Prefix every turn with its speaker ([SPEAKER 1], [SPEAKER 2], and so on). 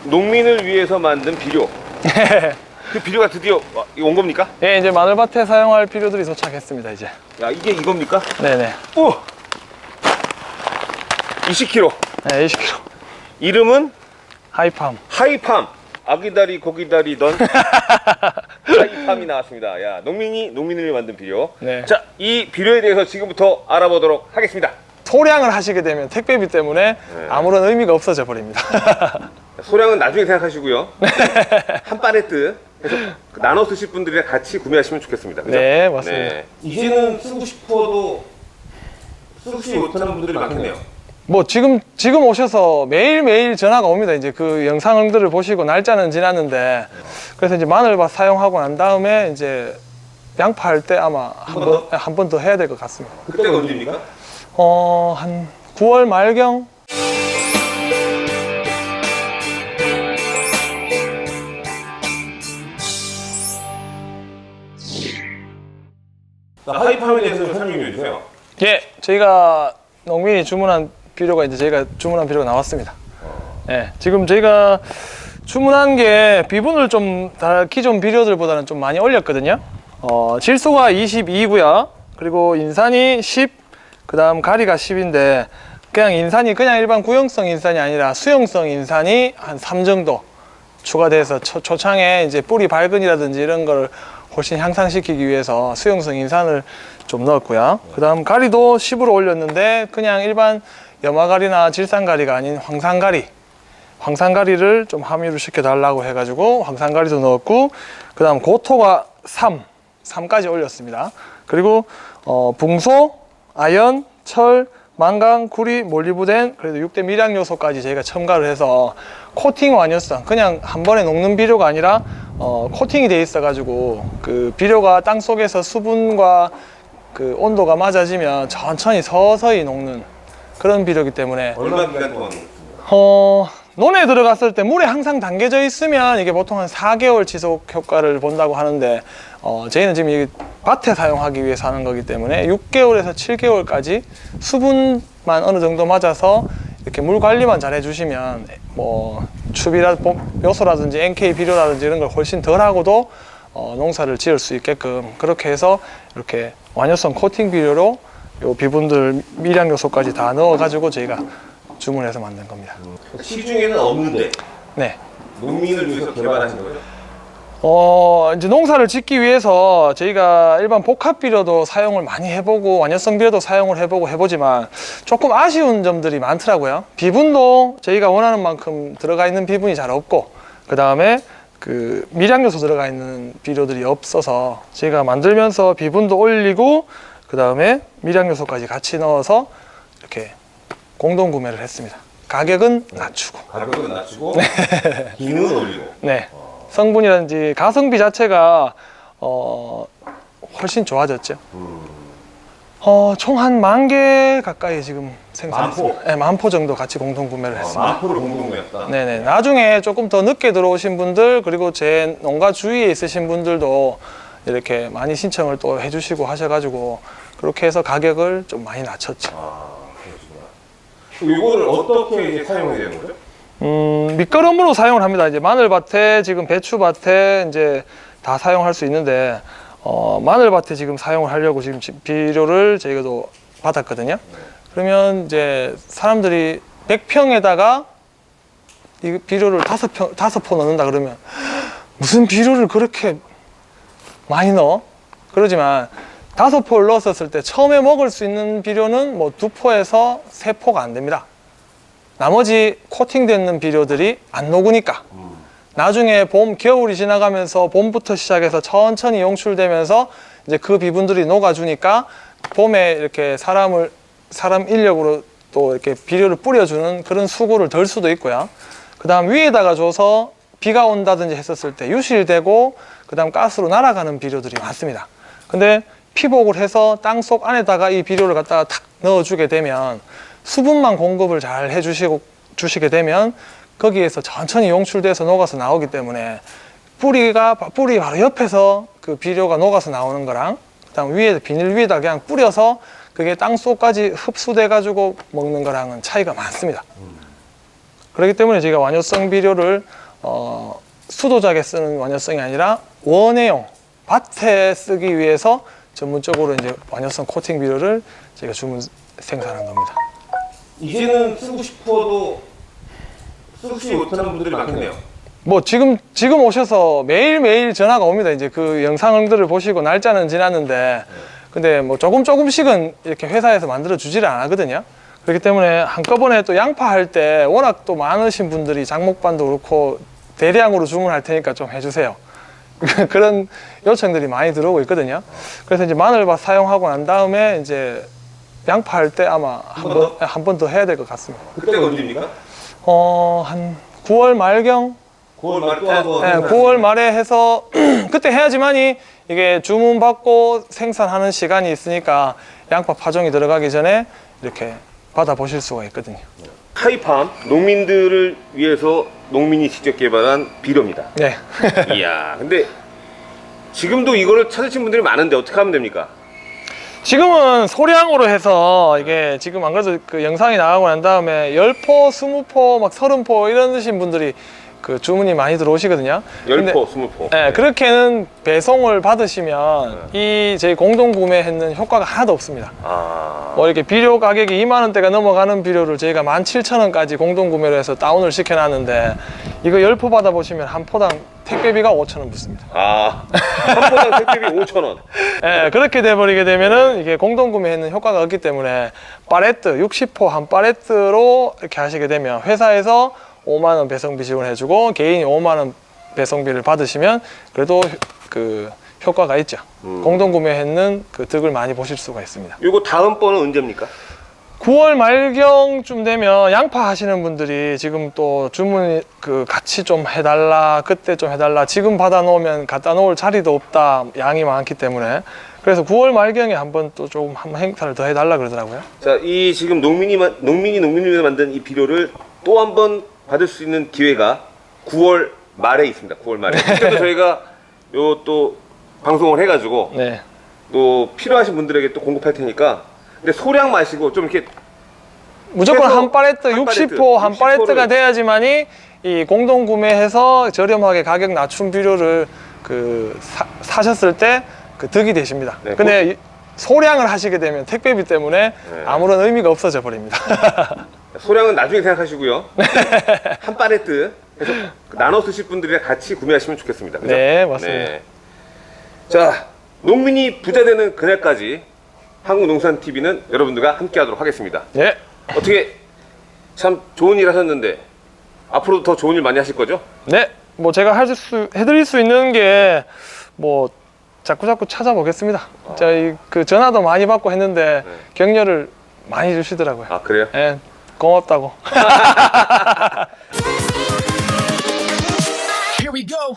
[SPEAKER 1] 농민을 위해서 만든 비료. 그 비료가 드디어 온 겁니까?
[SPEAKER 2] 예, 이제 마늘밭에 사용할 비료들이 도착했습니다, 이제.
[SPEAKER 1] 야, 이게 이겁니까?
[SPEAKER 2] 네네.
[SPEAKER 1] 오! 20kg.
[SPEAKER 2] 네, 20kg.
[SPEAKER 1] 이름은?
[SPEAKER 2] 하이팜.
[SPEAKER 1] 하이팜. 아기다리 고기다리 넌 하이팜이 나왔습니다. 야, 농민을 위해 만든 비료.
[SPEAKER 2] 네.
[SPEAKER 1] 자, 이 비료에 대해서 지금부터 알아보도록 하겠습니다.
[SPEAKER 2] 소량을 하시게 되면 택배비 때문에 아무런 의미가 없어져 버립니다.
[SPEAKER 1] 소량은 나중에 생각하시고요. 한 팔레트 해서 나눠 쓰실 분들이랑 같이 구매하시면 좋겠습니다. 그죠?
[SPEAKER 2] 네, 맞습니다.
[SPEAKER 1] 네. 이제는 쓰고 싶어도 쓰지 못하는 분들이 많겠네요.
[SPEAKER 2] 뭐 지금 오셔서 매일매일 전화가 옵니다. 이제 그 영상들을 보시고 날짜는 지났는데, 그래서 이제 마늘밭 사용하고 난 다음에 이제 양파할 때 아마 한 번 더 해야 될 것 같습니다.
[SPEAKER 1] 그때가 언제입니까?
[SPEAKER 2] 한 9월 말경.
[SPEAKER 1] 하이팜에 대해서 좀 설명해 주세요.
[SPEAKER 2] 예, 저희가 농민이 주문한 비료가 이제 저희가 주문한 비료가 나왔습니다. 예, 지금 저희가 주문한 게 비분을 좀 기존 비료들보다는 좀 많이 올렸거든요. 질소가 22고요. 그리고 인산이 10, 그 다음 가리가 10인데, 그냥 인산이 그냥 일반 구형성 인산이 아니라 수용성 인산이 한 3 정도 추가돼서 초창에 이제 뿌리 발근이라든지 이런 걸 훨씬 향상시키기 위해서 수용성 인산을 좀 넣었고요. 그 다음 가리도 10으로 올렸는데, 그냥 일반 염화가리나 질산가리가 아닌 황산가리를 좀 함유를 시켜달라고 해가지고 황산가리도 넣었고, 그 다음 고토가 3까지 올렸습니다. 그리고 붕소, 아연, 철, 망강, 구리, 몰리브덴, 그래도 6대 미량 요소까지 저희가 첨가를 해서 코팅 완효성, 그냥 한 번에 녹는 비료가 아니라 코팅이 돼 있어 가지고 그 비료가 땅 속에서 수분과 그 온도가 맞아지면 천천히 서서히 녹는 그런 비료이기 때문에.
[SPEAKER 1] 얼마 기간 동안?
[SPEAKER 2] 논에 들어갔을 때 물에 항상 담겨져 있으면 이게 보통 한 4개월 지속 효과를 본다고 하는데, 저희는 지금 이 밭에 사용하기 위해서 하는 거기 때문에 6개월에서 7개월까지 수분만 어느 정도 맞아서 이렇게 물 관리만 잘 해주시면 뭐 추비라 요소라든지 NK 비료라든지 이런 걸 훨씬 덜 하고도 농사를 지을 수 있게끔 그렇게 해서 이렇게 완효성 코팅 비료로 요 비분들 미량 요소까지 다 넣어 가지고 저희가 주문해서 만든 겁니다.
[SPEAKER 1] 시중에는 없는데
[SPEAKER 2] 네.
[SPEAKER 1] 농민을 위해서 개발하신 거죠?
[SPEAKER 2] 이제 농사를 짓기 위해서 저희가 일반 복합 비료도 사용을 많이 해보고 완효성 비료도 사용을 해보지만 조금 아쉬운 점들이 많더라고요. 비분도 저희가 원하는 만큼 들어가 있는 비분이 잘 없고, 그 다음에 그 미량 요소 들어가 있는 비료들이 없어서 저희가 만들면서 비분도 올리고 그 다음에 미량 요소까지 같이 넣어서 이렇게 공동 구매를 했습니다. 가격은 낮추고.
[SPEAKER 1] 가격은 낮추고 기능은 올리고.
[SPEAKER 2] 네. 성분이라든지 가성비 자체가 훨씬 좋아졌죠. 총 한 10,000개 가까이 지금 생산했습니다. 네, 10,000포 정도 같이 공동 구매를 했습니다.
[SPEAKER 1] 10,000포를 공동 구매했다.
[SPEAKER 2] 네네. 나중에 조금 더 늦게 들어오신 분들, 그리고 제 농가 주위에 있으신 분들도 이렇게 많이 신청을 또 해주시고 하셔가지고 그렇게 해서 가격을 좀 많이 낮췄죠.
[SPEAKER 1] 그러시구나. 이거를 어떻게 이제 사용해야 되는 거죠?
[SPEAKER 2] 밑거름으로 사용을 합니다. 이제 마늘밭에, 지금 배추밭에 이제 다 사용할 수 있는데, 마늘밭에 지금 사용을 하려고 지금 비료를 저희가도 받았거든요. 그러면 이제 사람들이 100평에다가 이 비료를 5포 넣는다 그러면 무슨 비료를 그렇게 많이 넣어? 그러지만 5포를 넣었을 때 처음에 먹을 수 있는 비료는 뭐 2포에서 3포가 안 됩니다. 나머지 코팅되는 비료들이 안 녹으니까 나중에 겨울이 지나가면서 봄부터 시작해서 천천히 용출되면서 이제 그 비분들이 녹아주니까 봄에 이렇게 사람 인력으로 또 이렇게 비료를 뿌려주는 그런 수고를 덜 수도 있고요. 그 다음 위에다가 줘서 비가 온다든지 했었을 때 유실되고 그 다음 가스로 날아가는 비료들이 많습니다. 근데 피복을 해서 땅속 안에다가 이 비료를 갖다가 탁 넣어주게 되면 수분만 공급을 잘 해주시게 되면 거기에서 천천히 용출돼서 녹아서 나오기 때문에 뿌리 바로 옆에서 그 비료가 녹아서 나오는 거랑 그다음 비닐 위에다 그냥 뿌려서 그게 땅속까지 흡수돼 가지고 먹는 거랑은 차이가 많습니다. 그렇기 때문에 저희가 완효성 비료를 수도작에 쓰는 완효성이 아니라 원예용 밭에 쓰기 위해서 전문적으로 이제 완효성 코팅 비료를 저희가 주문 생산한 겁니다.
[SPEAKER 1] 이제는 쓰고 싶어도 쓰지 못하는 분들이 많겠네요.
[SPEAKER 2] 뭐 지금 오셔서 매일매일 전화가 옵니다. 이제 그 영상들을 보시고 날짜는 지났는데 근데 뭐 조금씩은 이렇게 회사에서 만들어 주지를 않거든요. 그렇기 때문에 한꺼번에 또 양파할 때 워낙 또 많으신 분들이 장목반도 그렇고 대량으로 주문할 테니까 좀 해주세요. 그런 요청들이 많이 들어오고 있거든요. 그래서 이제 마늘밭 사용하고 난 다음에 이제 양파할 때 아마 한 번 더 해야 될 것 같습니다.
[SPEAKER 1] 그때가 언제입니까?
[SPEAKER 2] 한 9월 말경
[SPEAKER 1] 9월 말에 또 한번.
[SPEAKER 2] 네, 9월 말에 해서 그때 해야지만이 이게 주문 받고 생산하는 시간이 있으니까 양파 파종이 들어가기 전에 이렇게 받아보실 수가 있거든요.
[SPEAKER 1] 하이팜 농민들을 위해서 농민이 직접 개발한 비료입니다.
[SPEAKER 2] 네.
[SPEAKER 1] 이야, 근데 지금도 이거를 찾으신 분들이 많은데 어떻게 하면 됩니까?
[SPEAKER 2] 지금은 소량으로 해서 이게 지금 안 그래도 그 영상이 나가고 난 다음에 10포, 20포, 막 30포 이러신 분들이 그 주문이 많이 들어오시거든요.
[SPEAKER 1] 10포, 20포.
[SPEAKER 2] 네, 그렇게는 배송을 받으시면 이 저희 공동 구매했는 효과가 하나도 없습니다. 뭐 이렇게 비료 가격이 2만 원대가 넘어가는 비료를 저희가 17,000원까지 공동 구매로 해서 다운을 시켜놨는데 이거 10포 받아보시면 한 포당 택배비가 5,000원 붙습니다.
[SPEAKER 1] 한 포당 택배비 5,000원.
[SPEAKER 2] 네, 그렇게 돼버리게 되면은 이게 공동 구매에는 효과가 없기 때문에 팔레트 60포 한 팔레트로 이렇게 하시게 되면 회사에서 5만 원 배송비 지원해주고 개인이 5만 원 배송비를 받으시면 그래도 그 효과가 있죠. 공동 구매했는 그 득을 많이 보실 수가 있습니다.
[SPEAKER 1] 요거 다음 번은 언제입니까?
[SPEAKER 2] 9월 말경쯤 되면 양파 하시는 분들이 지금 또 주문 그 같이 좀 해달라, 그때 좀 해달라, 지금 받아 놓으면 갖다 놓을 자리도 없다, 양이 많기 때문에 그래서 9월 말경에 한번 또 조금 한번 행사를 더 해달라 그러더라고요.
[SPEAKER 1] 자, 이 지금 농민이 농민을 만든 이 비료를 또 한 번 받을 수 있는 기회가 9월 말에 있습니다. 9월 말에. 그때도 저희가 요 또 방송을 해가지고
[SPEAKER 2] 네.
[SPEAKER 1] 또 필요하신 분들에게 또 공급할 테니까. 근데 소량 마시고 좀 이렇게
[SPEAKER 2] 무조건
[SPEAKER 1] 최소
[SPEAKER 2] 한 팔레트
[SPEAKER 1] 한
[SPEAKER 2] 60포 한
[SPEAKER 1] 60포를
[SPEAKER 2] 팔레트가 돼야지만이 이 공동 구매해서 저렴하게 가격 낮춘 비료를 그 사셨을 때 그 득이 되십니다.
[SPEAKER 1] 네,
[SPEAKER 2] 근데 소량을 하시게 되면 택배비 때문에 아무런 의미가 없어져 버립니다.
[SPEAKER 1] 소량은 나중에 생각하시고요. 한 팔레트 해서 나눠 쓰실 분들이랑 같이 구매하시면 좋겠습니다. 그죠?
[SPEAKER 2] 네, 맞습니다.
[SPEAKER 1] 자, 농민이 부자 되는 그날까지 한국농산TV는 여러분들과 함께 하도록 하겠습니다.
[SPEAKER 2] 네.
[SPEAKER 1] 어떻게 참 좋은 일 하셨는데 앞으로도 더 좋은 일 많이 하실 거죠?
[SPEAKER 2] 네. 뭐 제가 해드릴 수 있는 게 뭐 자꾸 찾아보겠습니다. 저희 그 전화도 많이 받고 했는데 격려를 많이 주시더라고요.
[SPEAKER 1] 아, 그래요?
[SPEAKER 2] 네, 고맙다고.
[SPEAKER 3] Here we go.